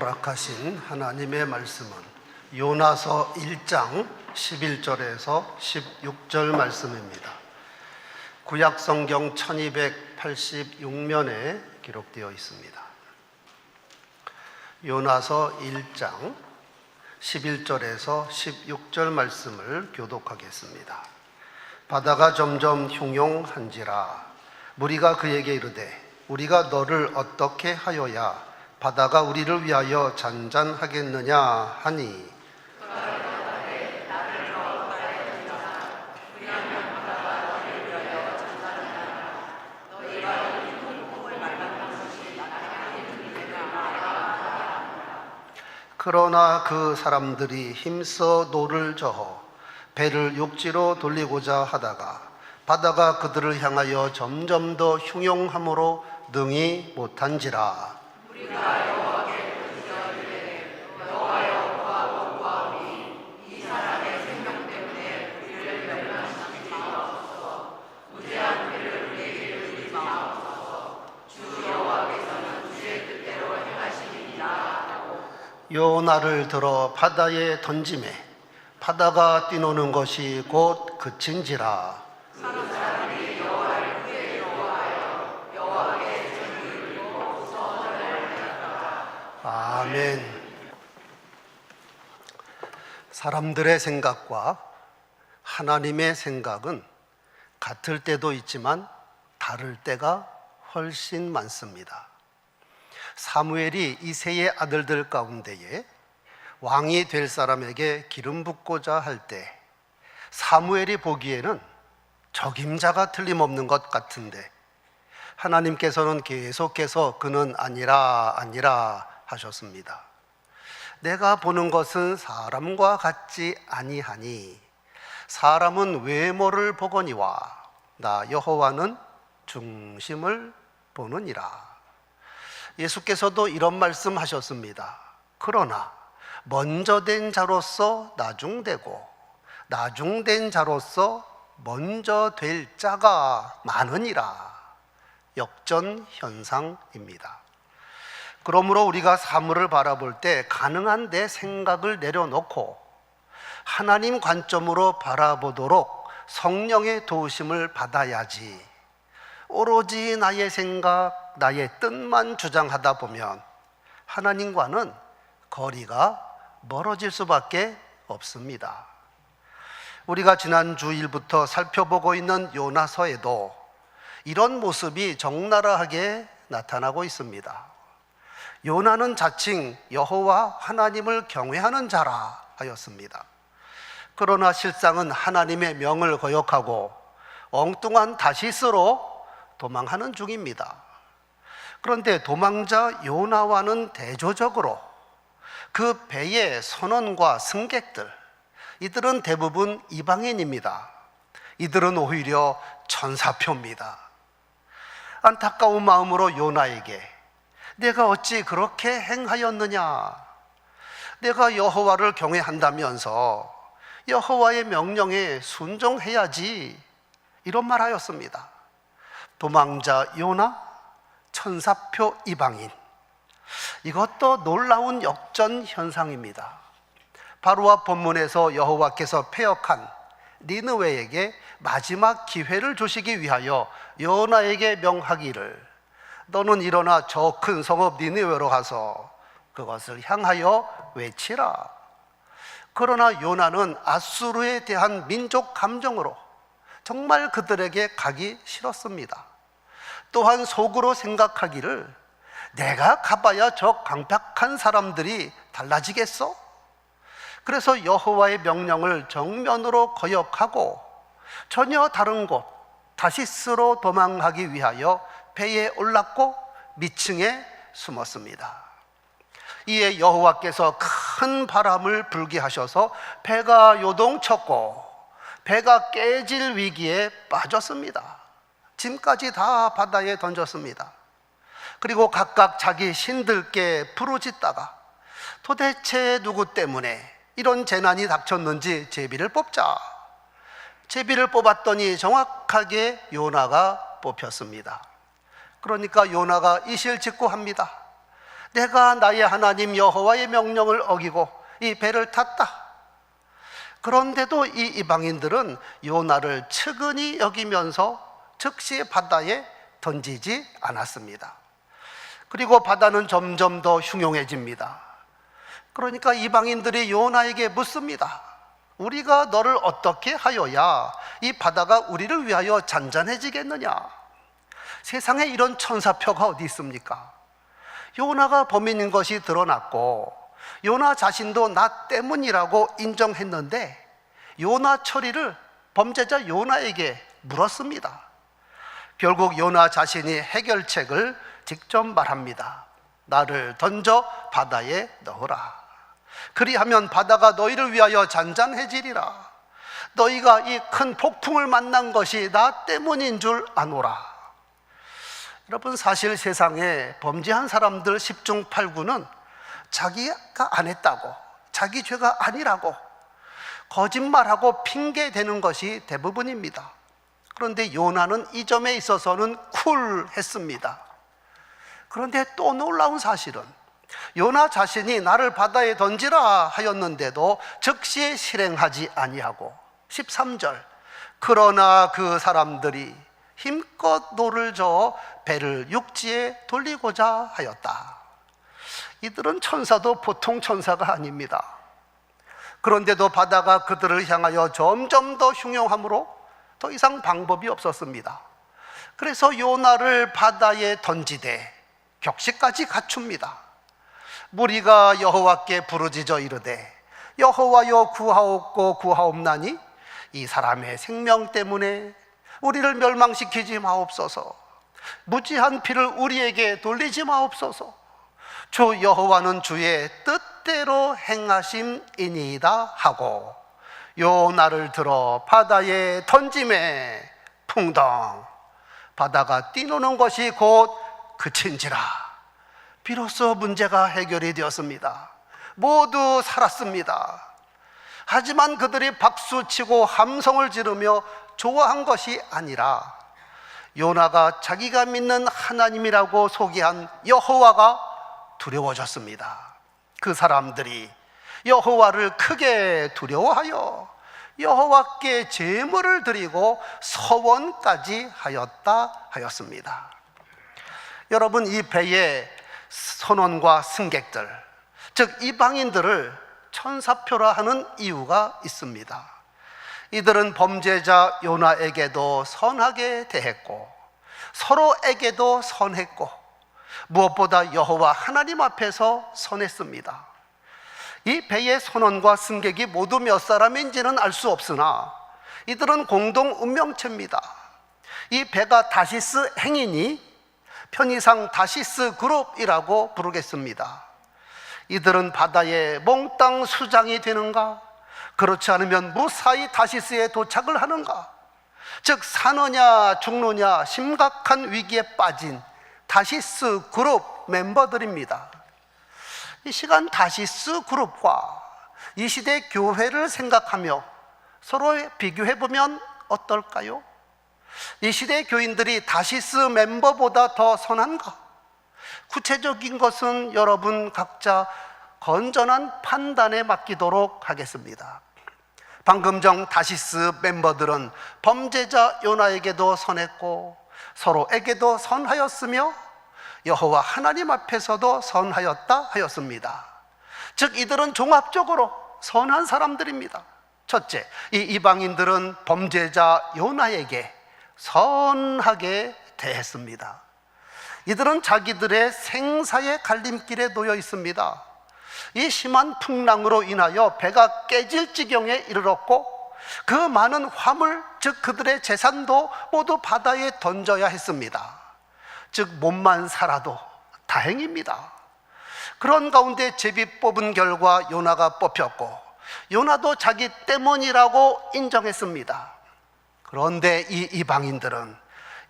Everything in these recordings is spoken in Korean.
허락하신 하나님의 말씀은 요나서 1장 11절에서 16절 말씀입니다. 구약 성경 1286면에 기록되어 있습니다. 요나서 1장 11절에서 16절 말씀을 교독하겠습니다. 바다가 점점 흉용한지라 무리가 그에게 이르되 우리가 너를 어떻게 하여야 바다가 우리를 위하여 잔잔하겠느냐 하니 그러나 그 사람들이 힘써 노를 저어 배를 육지로 돌리고자 하다가 바다가 그들을 향하여 점점 더 흉용함으로 능히 못한지라. 요나를 들어 바다에 던지매 바다가 뛰노는 것이 곧 그친지라. 아멘. 사람들의 생각과 하나님의 생각은 같을 때도 있지만 다를 때가 훨씬 많습니다. 사무엘이 이새의 아들들 가운데에 왕이 될 사람에게 기름 붓고자 할 때 사무엘이 보기에는 적임자가 틀림없는 것 같은데 하나님께서는 계속해서 그는 아니라 하셨습니다. 내가 보는 것은 사람과 같지 아니하니 사람은 외모를 보거니와 나 여호와는 중심을 보느니라. 예수께서도 이런 말씀 하셨습니다. 그러나 먼저 된 자로서 나중되고 나중된 자로서 먼저 될 자가 많으니라. 역전현상입니다. 그러므로 우리가 사물을 바라볼 때 가능한 내 생각을 내려놓고 하나님 관점으로 바라보도록 성령의 도우심을 받아야지, 오로지 나의 생각, 나의 뜻만 주장하다 보면 하나님과는 거리가 멀어질 수밖에 없습니다. 우리가 지난 주일부터 살펴보고 있는 요나서에도 이런 모습이 적나라하게 나타나고 있습니다. 요나는 자칭 여호와 하나님을 경외하는 자라 하였습니다. 그러나 실상은 하나님의 명을 거역하고 엉뚱한 다시스로 도망하는 중입니다. 그런데 도망자 요나와는 대조적으로 그 배의 선원과 승객들, 이들은 대부분 이방인입니다. 이들은 오히려 천사표입니다. 안타까운 마음으로 요나에게 내가 어찌 그렇게 행하였느냐, 내가 여호와를 경외한다면서 여호와의 명령에 순종해야지, 이런 말 하였습니다. 도망자 요나, 천사표 이방인, 이것도 놀라운 역전 현상입니다. 바로 앞 본문에서 여호와께서 패역한 니느웨에게 마지막 기회를 주시기 위하여 요나에게 명하기를 너는 일어나 저 큰 성읍 니느웨로 가서 그것을 향하여 외치라. 그러나 요나는 아수르에 대한 민족 감정으로 정말 그들에게 가기 싫었습니다. 또한 속으로 생각하기를 내가 가봐야 저 강팍한 사람들이 달라지겠어? 그래서 여호와의 명령을 정면으로 거역하고 전혀 다른 곳 다시스로 도망하기 위하여 배에 올랐고 미층에 숨었습니다. 이에 여호와께서 큰 바람을 불게 하셔서 배가 요동쳤고 배가 깨질 위기에 빠졌습니다. 짐까지 다 바다에 던졌습니다. 그리고 각각 자기 신들께 부르짖다가 도대체 누구 때문에 이런 재난이 닥쳤는지 제비를 뽑자. 제비를 뽑았더니 정확하게 요나가 뽑혔습니다. 그러니까 요나가 이실직고합니다. 내가 나의 하나님 여호와의 명령을 어기고 이 배를 탔다. 그런데도 이 이방인들은 요나를 측은히 여기면서 즉시 바다에 던지지 않았습니다. 그리고 바다는 점점 더 흉흉해집니다. 그러니까 이방인들이 요나에게 묻습니다. 우리가 너를 어떻게 하여야 이 바다가 우리를 위하여 잔잔해지겠느냐? 세상에 이런 천사표가 어디 있습니까? 요나가 범인인 것이 드러났고 요나 자신도 나 때문이라고 인정했는데 요나 처리를 범죄자 요나에게 물었습니다. 결국 요나 자신이 해결책을 직접 말합니다. 나를 던져 바다에 넣으라. 그리하면 바다가 너희를 위하여 잔잔해지리라. 너희가 이 큰 폭풍을 만난 것이 나 때문인 줄 아노라. 여러분, 사실 세상에 범죄한 사람들 10중 8구는 자기가 안 했다고, 자기 죄가 아니라고 거짓말하고 핑계대는 것이 대부분입니다. 그런데 요나는 이 점에 있어서는 쿨했습니다. 그런데 또 놀라운 사실은 요나 자신이 나를 바다에 던지라 하였는데도 즉시 실행하지 아니하고 13절, 그러나 그 사람들이 힘껏 노를 저어 배를 육지에 돌리고자 하였다. 이들은 천사도 보통 천사가 아닙니다. 그런데도 바다가 그들을 향하여 점점 더 흉흉함으로 더 이상 방법이 없었습니다. 그래서 요나를 바다에 던지되 격식까지 갖춥니다. 무리가 여호와께 부르짖어 이르되 여호와여 구하옵고 구하옵나니 이 사람의 생명 때문에 우리를 멸망시키지 마옵소서. 무지한 피를 우리에게 돌리지 마옵소서. 주 여호와는 주의 뜻대로 행하심이니이다 하고 요나를 들어 바다에 던짐에 풍덩 바다가 뛰노는 것이 곧 그친지라. 비로소 문제가 해결이 되었습니다. 모두 살았습니다. 하지만 그들이 박수치고 함성을 지르며 좋아한 것이 아니라 요나가 자기가 믿는 하나님이라고 소개한 여호와가 두려워졌습니다. 그 사람들이 여호와를 크게 두려워하여 여호와께 제물을 드리고 서원까지 하였습니다. 여러분, 이 배의 선원과 승객들, 즉 이방인들을 천사표라 하는 이유가 있습니다. 이들은 범죄자 요나에게도 선하게 대했고 서로에게도 선했고 무엇보다 여호와 하나님 앞에서 선했습니다. 이 배의 선원과 승객이 모두 몇 사람인지는 알 수 없으나 이들은 공동 운명체입니다. 이 배가 다시스 행이니 편의상 다시스 그룹이라고 부르겠습니다. 이들은 바다에 몽땅 수장이 되는가? 그렇지 않으면 무사히 다시스에 도착을 하는가? 즉 사느냐 죽느냐 심각한 위기에 빠진 다시스 그룹 멤버들입니다. 이 시간 다시스 그룹과 이 시대 교회를 생각하며 서로 비교해보면 어떨까요? 이 시대 교인들이 다시스 멤버보다 더 선한가? 구체적인 것은 여러분 각자 건전한 판단에 맡기도록 하겠습니다. 방금 전 다시스 멤버들은 범죄자 요나에게도 선했고 서로에게도 선하였으며 여호와 하나님 앞에서도 선하였다 하였습니다. 즉 이들은 종합적으로 선한 사람들입니다. 첫째, 이 이방인들은 범죄자 요나에게 선하게 대했습니다. 이들은 자기들의 생사의 갈림길에 놓여 있습니다. 이 심한 풍랑으로 인하여 배가 깨질 지경에 이르렀고 그 많은 화물, 즉 그들의 재산도 모두 바다에 던져야 했습니다. 즉 몸만 살아도 다행입니다. 그런 가운데 제비 뽑은 결과 요나가 뽑혔고 요나도 자기 때문이라고 인정했습니다. 그런데 이 이방인들은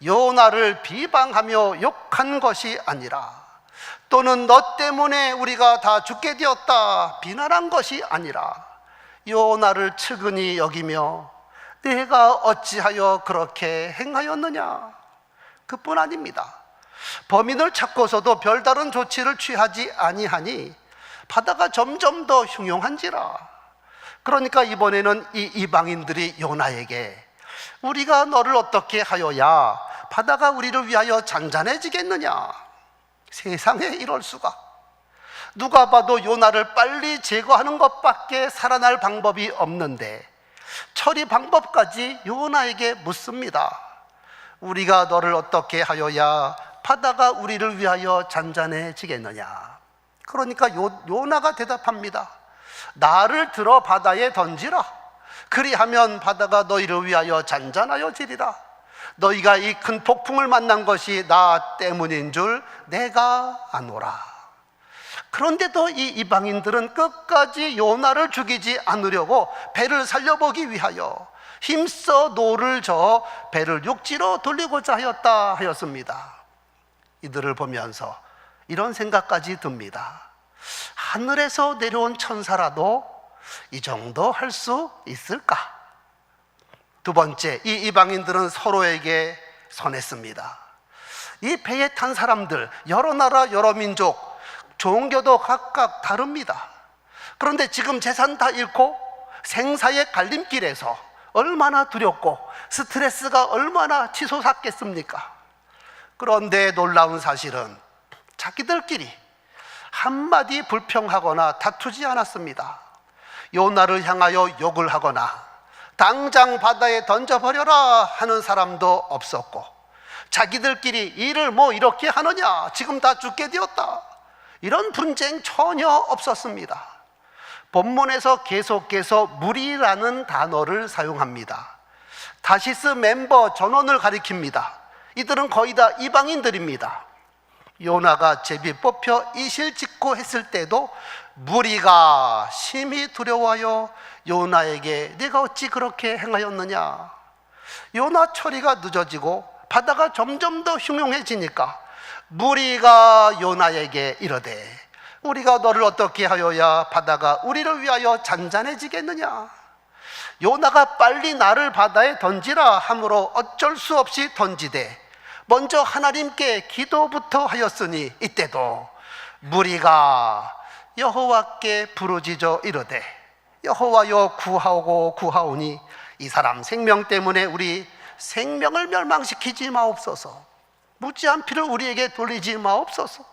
요나를 비방하며 욕한 것이 아니라 또는 너 때문에 우리가 다 죽게 되었다 비난한 것이 아니라 요나를 측은히 여기며 내가 어찌하여 그렇게 행하였느냐, 그뿐 아닙니다. 범인을 찾고서도 별다른 조치를 취하지 아니하니 바다가 점점 더 흉흉한지라. 그러니까 이번에는 이 이방인들이 요나에게 우리가 너를 어떻게 하여야 바다가 우리를 위하여 잔잔해지겠느냐. 세상에 이럴 수가. 누가 봐도 요나를 빨리 제거하는 것밖에 살아날 방법이 없는데 처리 방법까지 요나에게 묻습니다. 우리가 너를 어떻게 하여야 바다가 우리를 위하여 잔잔해지겠느냐. 그러니까 요나가 대답합니다. 나를 들어 바다에 던지라. 그리하면 바다가 너희를 위하여 잔잔하여지리라. 너희가 이 큰 폭풍을 만난 것이 나 때문인 줄 내가 아노라. 그런데도 이 이방인들은 끝까지 요나를 죽이지 않으려고 배를 살려보기 위하여 힘써 노를 저어 배를 육지로 돌리고자 하였다 하였습니다. 이들을 보면서 이런 생각까지 듭니다. 하늘에서 내려온 천사라도 이 정도 할 수 있을까? 두 번째, 이 이방인들은 서로에게 선했습니다. 이 배에 탄 사람들, 여러 나라 여러 민족, 종교도 각각 다릅니다. 그런데 지금 재산 다 잃고 생사의 갈림길에서 얼마나 두렵고 스트레스가 얼마나 치솟았겠습니까? 그런데 놀라운 사실은 자기들끼리 한마디 불평하거나 다투지 않았습니다. 요나를 향하여 욕을 하거나 당장 바다에 던져버려라 하는 사람도 없었고, 자기들끼리 일을 뭐 이렇게 하느냐, 지금 다 죽게 되었다, 이런 분쟁 전혀 없었습니다. 본문에서 계속해서 무리라는 단어를 사용합니다. 다시스 멤버 전원을 가리킵니다. 이들은 거의 다 이방인들입니다. 요나가 제비 뽑혀 이실 짓고 했을 때도 무리가 심히 두려워하여 요나에게 네가 어찌 그렇게 행하였느냐. 요나 처리가 늦어지고 바다가 점점 더 흉흉해지니까 무리가 요나에게 이르되 우리가 너를 어떻게 하여야 바다가 우리를 위하여 잔잔해지겠느냐. 요나가 빨리 나를 바다에 던지라 하므로 어쩔 수 없이 던지되 먼저 하나님께 기도부터 하였으니 이때도 무리가 여호와께 부르짖어 이르되 여호와여 구하오고 구하오니 이 사람 생명 때문에 우리 생명을 멸망시키지 마옵소서. 묻지한 피를 우리에게 돌리지 마옵소서.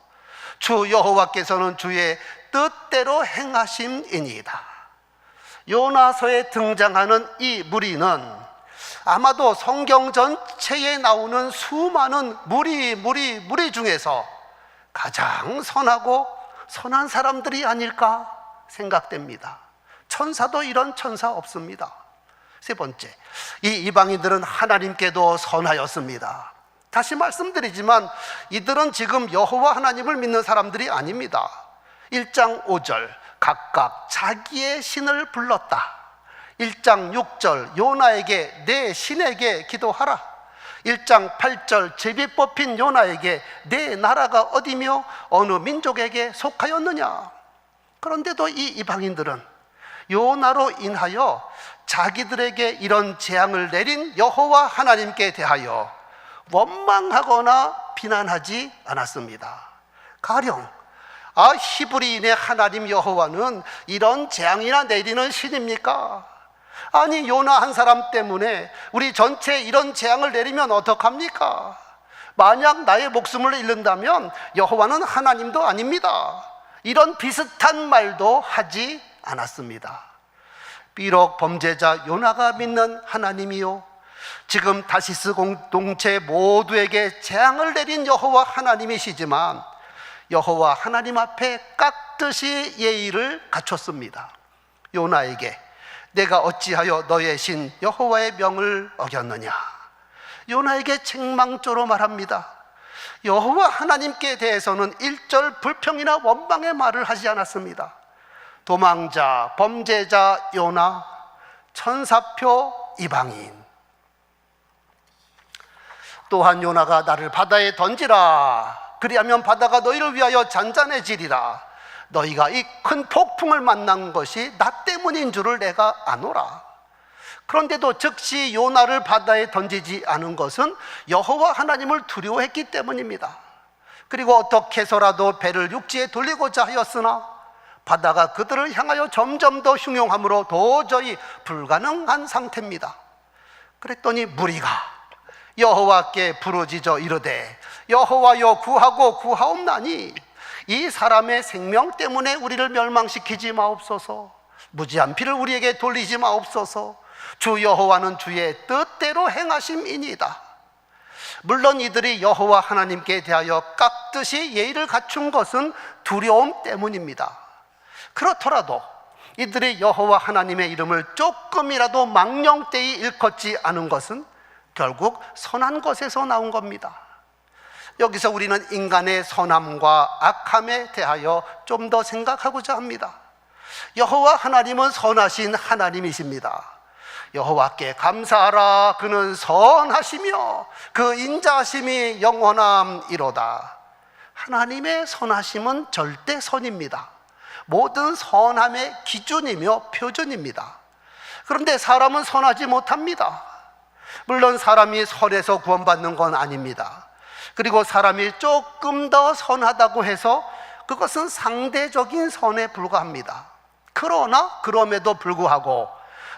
주 여호와께서는 주의 뜻대로 행하심이니이다. 요나서에 등장하는 이 무리는 아마도 성경 전체에 나오는 수많은 무리 중에서 가장 선하고 선한 사람들이 아닐까 생각됩니다. 천사도 이런 천사 없습니다. 세 번째, 이 이방인들은 하나님께도 선하였습니다. 다시 말씀드리지만 이들은 지금 여호와 하나님을 믿는 사람들이 아닙니다. 1장 5절 각각 자기의 신을 불렀다. 1장 6절 요나에게 내 신에게 기도하라. 1장 8절 제비 뽑힌 요나에게 내 나라가 어디며 어느 민족에게 속하였느냐. 그런데도 이 이방인들은 요나로 인하여 자기들에게 이런 재앙을 내린 여호와 하나님께 대하여 원망하거나 비난하지 않았습니다. 가령 히브리인의 하나님 여호와는 이런 재앙이나 내리는 신입니까? 아니 요나 한 사람 때문에 우리 전체에 이런 재앙을 내리면 어떡합니까? 만약 나의 목숨을 잃는다면 여호와는 하나님도 아닙니다. 이런 비슷한 말도 하지 않았습니다. 비록 범죄자 요나가 믿는 하나님이요 지금 다시스 공동체 모두에게 재앙을 내린 여호와 하나님이시지만 여호와 하나님 앞에 깍듯이 예의를 갖췄습니다. 요나에게 내가 어찌하여 너의 신 여호와의 명을 어겼느냐. 요나에게 책망조로 말합니다. 여호와 하나님께 대해서는 일절 불평이나 원망의 말을 하지 않았습니다. 도망자, 범죄자 요나, 천사표 이방인. 또한 요나가 나를 바다에 던지라. 그리하면 바다가 너희를 위하여 잔잔해지리라. 너희가 이 큰 폭풍을 만난 것이 나 때문인 줄을 내가 아노라. 그런데도 즉시 요나를 바다에 던지지 않은 것은 여호와 하나님을 두려워했기 때문입니다. 그리고 어떻게 해서라도 배를 육지에 돌리고자 하였으나 바다가 그들을 향하여 점점 더 흉용함으로 도저히 불가능한 상태입니다. 그랬더니 무리가 여호와께 부르짖어 이르되 여호와여 구하고 구하옵나니 이 사람의 생명 때문에 우리를 멸망시키지 마옵소서. 무지한 피를 우리에게 돌리지 마옵소서. 주 여호와는 주의 뜻대로 행하심이니이다. 물론 이들이 여호와 하나님께 대하여 깍듯이 예의를 갖춘 것은 두려움 때문입니다. 그렇더라도 이들이 여호와 하나님의 이름을 조금이라도 망령되이 일컫지 않은 것은 결국 선한 것에서 나온 겁니다. 여기서 우리는 인간의 선함과 악함에 대하여 좀 더 생각하고자 합니다. 여호와 하나님은 선하신 하나님이십니다. 여호와께 감사하라. 그는 선하시며 그 인자하심이 영원함이로다. 하나님의 선하심은 절대 선입니다. 모든 선함의 기준이며 표준입니다. 그런데 사람은 선하지 못합니다. 물론 사람이 선에서 구원받는 건 아닙니다. 그리고 사람이 조금 더 선하다고 해서 그것은 상대적인 선에 불과합니다. 그러나 그럼에도 불구하고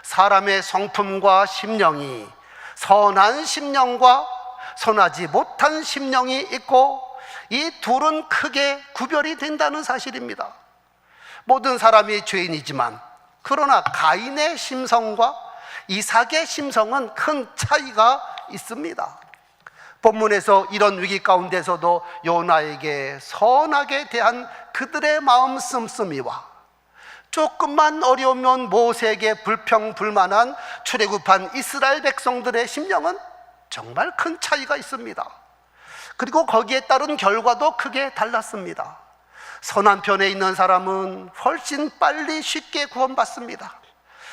사람의 성품과 심령이 선한 심령과 선하지 못한 심령이 있고 이 둘은 크게 구별이 된다는 사실입니다. 모든 사람이 죄인이지만 그러나 가인의 심성과 이삭의 심성은 큰 차이가 있습니다. 본문에서 이런 위기 가운데서도 요나에게 선하게 대한 그들의 마음 씀씀이와 조금만 어려우면 모세에게 불평불만한 출애굽한 이스라엘 백성들의 심령은 정말 큰 차이가 있습니다. 그리고 거기에 따른 결과도 크게 달랐습니다. 선한 편에 있는 사람은 훨씬 빨리 쉽게 구원받습니다.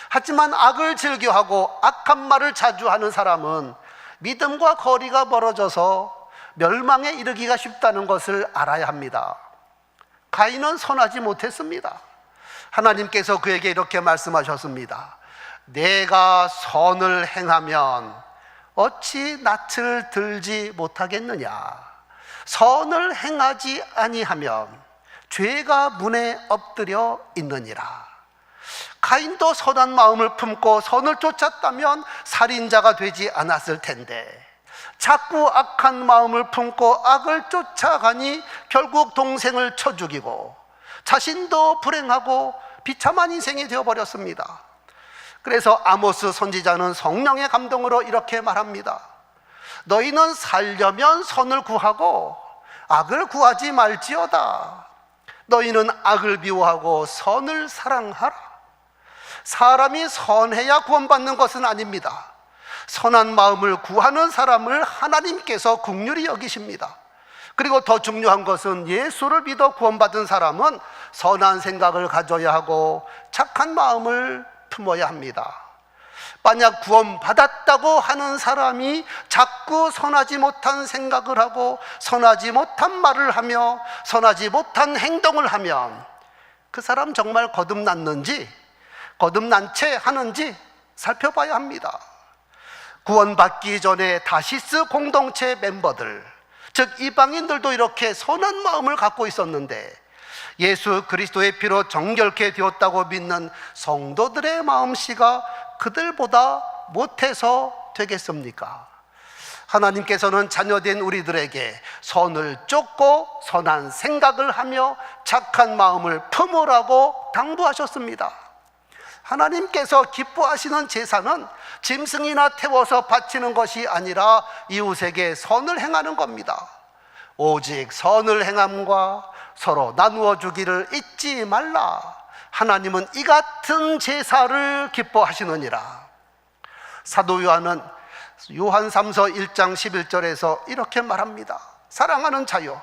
하지만 악을 즐겨하고 악한 말을 자주 하는 사람은 믿음과 거리가 멀어져서 멸망에 이르기가 쉽다는 것을 알아야 합니다. 가인은 선하지 못했습니다. 하나님께서 그에게 이렇게 말씀하셨습니다. 내가 선을 행하면 어찌 낯을 들지 못하겠느냐. 선을 행하지 아니하면 죄가 문에 엎드려 있느니라. 가인도 선한 마음을 품고 선을 쫓았다면 살인자가 되지 않았을 텐데 자꾸 악한 마음을 품고 악을 쫓아가니 결국 동생을 쳐 죽이고 자신도 불행하고 비참한 인생이 되어버렸습니다. 그래서 아모스 선지자는 성령의 감동으로 이렇게 말합니다. 너희는 살려면 선을 구하고 악을 구하지 말지어다. 너희는 악을 미워하고 선을 사랑하라. 사람이 선해야 구원받는 것은 아닙니다. 선한 마음을 구하는 사람을 하나님께서 긍휼히 여기십니다. 그리고 더 중요한 것은 예수를 믿어 구원받은 사람은 선한 생각을 가져야 하고 착한 마음을 품어야 합니다. 만약 구원받았다고 하는 사람이 자꾸 선하지 못한 생각을 하고 선하지 못한 말을 하며 선하지 못한 행동을 하면 그 사람 정말 거듭났는지 거듭난 채 하는지 살펴봐야 합니다. 구원받기 전에 다시스 공동체 멤버들, 즉 이방인들도 이렇게 선한 마음을 갖고 있었는데 예수 그리스도의 피로 정결케 되었다고 믿는 성도들의 마음씨가 그들보다 못해서 되겠습니까? 하나님께서는 자녀된 우리들에게 선을 쫓고 선한 생각을 하며 착한 마음을 품으라고 당부하셨습니다. 하나님께서 기뻐하시는 제사는 짐승이나 태워서 바치는 것이 아니라 이웃에게 선을 행하는 겁니다. 오직 선을 행함과 서로 나누어 주기를 잊지 말라. 하나님은 이 같은 제사를 기뻐하시느니라. 사도 요한은 요한 3서 1장 11절에서 이렇게 말합니다. 사랑하는 자여,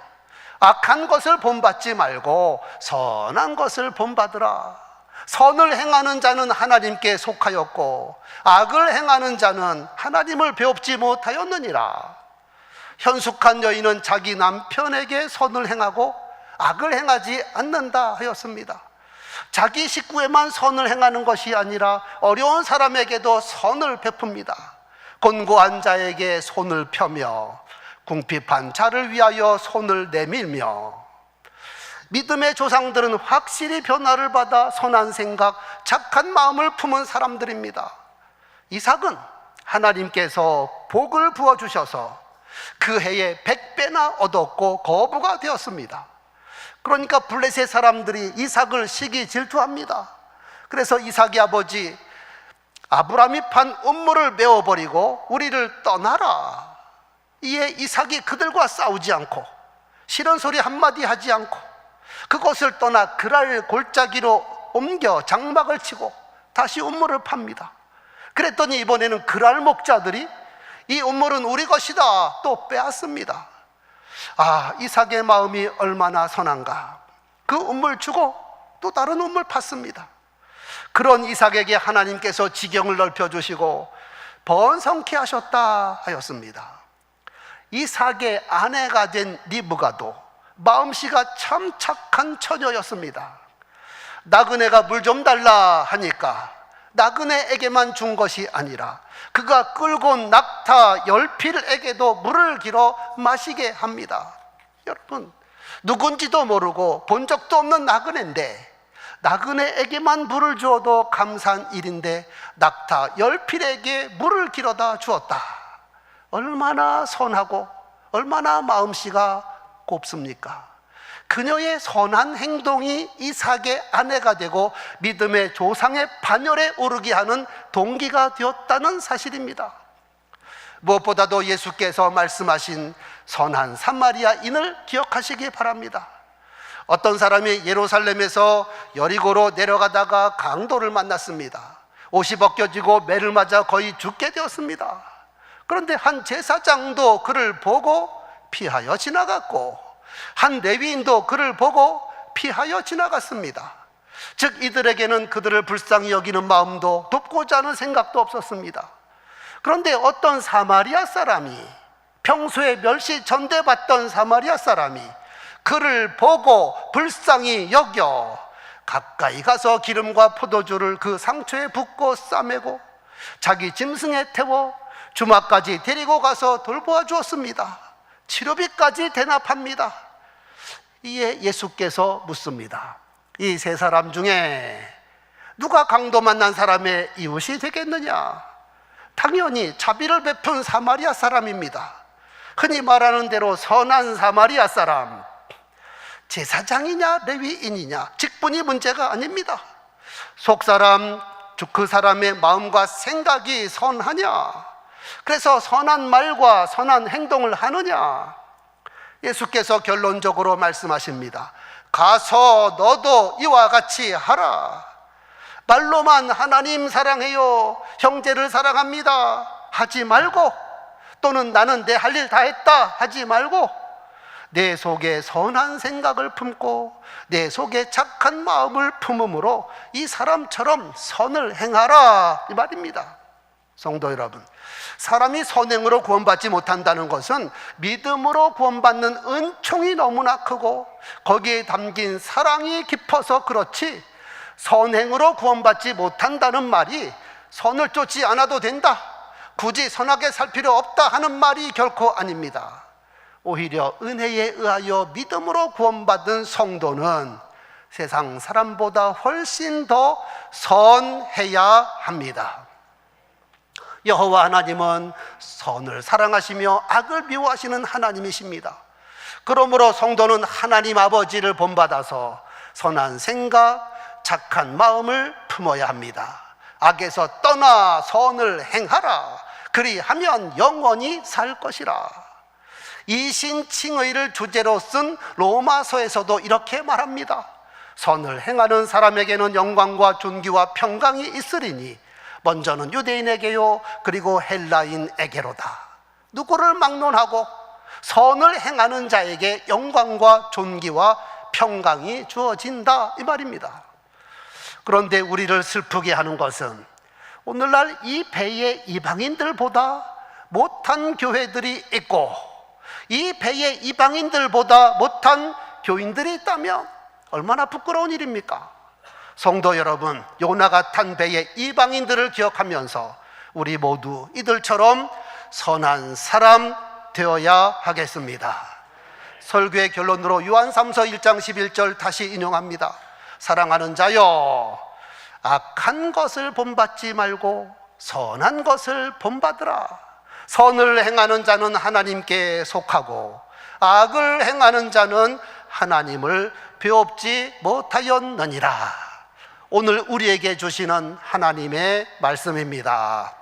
악한 것을 본받지 말고 선한 것을 본받으라. 선을 행하는 자는 하나님께 속하였고 악을 행하는 자는 하나님을 배웁지 못하였느니라. 현숙한 여인은 자기 남편에게 선을 행하고 악을 행하지 않는다 하였습니다. 자기 식구에만 선을 행하는 것이 아니라 어려운 사람에게도 선을 베풉니다. 곤고한 자에게 손을 펴며 궁핍한 자를 위하여 손을 내밀며, 믿음의 조상들은 확실히 변화를 받아 선한 생각, 착한 마음을 품은 사람들입니다. 이삭은 하나님께서 복을 부어주셔서 그 해에 100배나 얻었고 거부가 되었습니다. 그러니까 블레셋 사람들이 이삭을 시기 질투합니다. 그래서 이삭의 아버지 아브라함이 판 음모를 메워버리고 우리를 떠나라. 이에 이삭이 그들과 싸우지 않고 싫은 소리 한마디 하지 않고 그곳을 떠나 그랄 골짜기로 옮겨 장막을 치고 다시 음모를 팝니다. 그랬더니 이번에는 그랄 목자들이 이 음모는 우리 것이다 또 빼앗습니다. 이삭의 마음이 얼마나 선한가. 그 음모를 주고 또 다른 음모를 팠습니다. 그런 이삭에게 하나님께서 지경을 넓혀주시고 번성케 하셨다 하였습니다. 이삭의 아내가 된 리브가도 마음씨가 참 착한 처녀였습니다. 나그네가 물 좀 달라 하니까 나그네에게만 준 것이 아니라 그가 끌고 온 낙타 10필에게도 물을 길어 마시게 합니다. 여러분, 누군지도 모르고 본 적도 없는 나그네인데 나그네에게만 물을 주어도 감사한 일인데 낙타 10필에게 물을 길어다 주었다. 얼마나 선하고 얼마나 마음씨가 곱습니까? 그녀의 선한 행동이 이삭의 아내가 되고 믿음의 조상의 반열에 오르게 하는 동기가 되었다는 사실입니다. 무엇보다도 예수께서 말씀하신 선한 사마리아인을 기억하시기 바랍니다. 어떤 사람이 예루살렘에서 여리고로 내려가다가 강도를 만났습니다. 옷이 벗겨지고 매를 맞아 거의 죽게 되었습니다. 그런데 한 제사장도 그를 보고 피하여 지나갔고 한 레위인도 그를 보고 피하여 지나갔습니다. 즉 이들에게는 그들을 불쌍히 여기는 마음도 돕고자 하는 생각도 없었습니다. 그런데 어떤 사마리아 사람이, 평소에 멸시 전대받던 사마리아 사람이 그를 보고 불쌍히 여겨 가까이 가서 기름과 포도주를 그 상처에 붓고 싸매고 자기 짐승에 태워 주막까지 데리고 가서 돌보아 주었습니다. 치료비까지 대납합니다. 이에 예수께서 묻습니다. 이 세 사람 중에 누가 강도 만난 사람의 이웃이 되겠느냐? 당연히 자비를 베푼 사마리아 사람입니다. 흔히 말하는 대로 선한 사마리아 사람. 제사장이냐 레위인이냐 직분이 문제가 아닙니다. 속사람, 그 사람의 마음과 생각이 선하냐, 그래서 선한 말과 선한 행동을 하느냐. 예수께서 결론적으로 말씀하십니다. 가서 너도 이와 같이 하라. 말로만 하나님 사랑해요, 형제를 사랑합니다 하지 말고, 또는 나는 내 할 일 다 했다 하지 말고 내 속에 선한 생각을 품고 내 속에 착한 마음을 품음으로 이 사람처럼 선을 행하라, 이 말입니다. 성도 여러분, 사람이 선행으로 구원받지 못한다는 것은 믿음으로 구원받는 은총이 너무나 크고 거기에 담긴 사랑이 깊어서 그렇지, 선행으로 구원받지 못한다는 말이 선을 쫓지 않아도 된다, 굳이 선하게 살 필요 없다 하는 말이 결코 아닙니다. 오히려 은혜에 의하여 믿음으로 구원받은 성도는 세상 사람보다 훨씬 더 선해야 합니다. 여호와 하나님은 선을 사랑하시며 악을 미워하시는 하나님이십니다. 그러므로 성도는 하나님 아버지를 본받아서 선한 생각, 착한 마음을 품어야 합니다. 악에서 떠나 선을 행하라. 그리하면 영원히 살 것이라. 이신칭의를 주제로 쓴 로마서에서도 이렇게 말합니다. 선을 행하는 사람에게는 영광과 존귀와 평강이 있으리니 먼저는 유대인에게요 그리고 헬라인에게로다. 누구를 막론하고 선을 행하는 자에게 영광과 존귀와 평강이 주어진다, 이 말입니다. 그런데 우리를 슬프게 하는 것은 오늘날 이 배에 이방인들보다 못한 교회들이 있고 이 배에 이방인들보다 못한 교인들이 있다면 얼마나 부끄러운 일입니까? 성도 여러분, 요나가 탄 배의 이방인들을 기억하면서 우리 모두 이들처럼 선한 사람, 되어야 하겠습니다. 설교의 결론으로 요한3서 1장 11절 다시 인용합니다. 사랑하는 자여, 악한 것을 본받지 말고 선한 것을 본받으라. 선을 행하는 자는 하나님께 속하고 악을 행하는 자는 하나님을 배웁지 못하였느니라. 오늘 우리에게 주시는 하나님의 말씀입니다.